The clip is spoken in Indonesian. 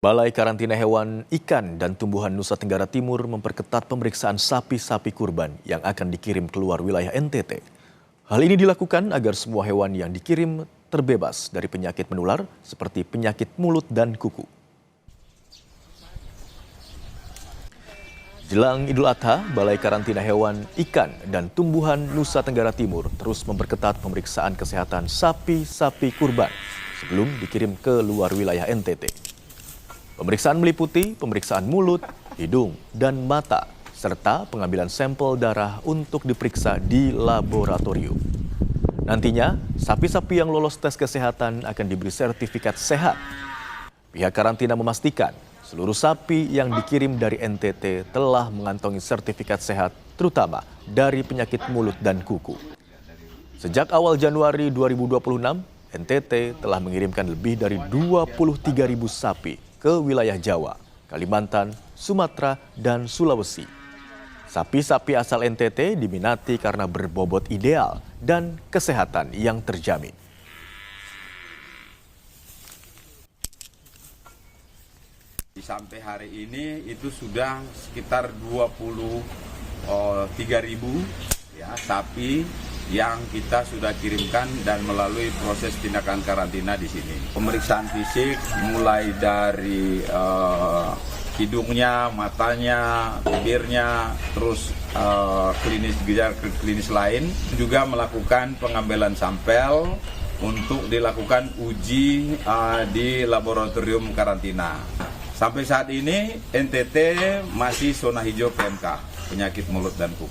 Balai Karantina Hewan, Ikan, dan Tumbuhan Nusa Tenggara Timur memperketat pemeriksaan sapi-sapi kurban yang akan dikirim keluar wilayah NTT. Hal ini dilakukan agar semua hewan yang dikirim terbebas dari penyakit menular seperti penyakit mulut dan kuku. Jelang Idul Adha, Balai Karantina Hewan, Ikan, dan Tumbuhan Nusa Tenggara Timur terus memperketat pemeriksaan kesehatan sapi-sapi kurban sebelum dikirim ke luar wilayah NTT. Pemeriksaan meliputi pemeriksaan mulut, hidung, dan mata, serta pengambilan sampel darah untuk diperiksa di laboratorium. Nantinya, sapi-sapi yang lolos tes kesehatan akan diberi sertifikat sehat. Pihak karantina memastikan seluruh sapi yang dikirim dari NTT telah mengantongi sertifikat sehat, terutama dari penyakit mulut dan kuku. Sejak awal Januari 2026, NTT telah mengirimkan lebih dari 23.000 sapi ke wilayah Jawa, Kalimantan, Sumatera, dan Sulawesi. Sapi-sapi asal NTT diminati karena berbobot ideal dan kesehatan yang terjamin. Sampai hari ini itu sudah sekitar 23.000 ya, sapi yang kita sudah kirimkan dan melalui proses tindakan karantina di sini. Pemeriksaan fisik mulai dari hidungnya, matanya, bibirnya, terus klinis lain, juga melakukan pengambilan sampel untuk dilakukan uji di laboratorium karantina. Sampai saat ini NTT masih zona hijau PMK, penyakit mulut dan kuku.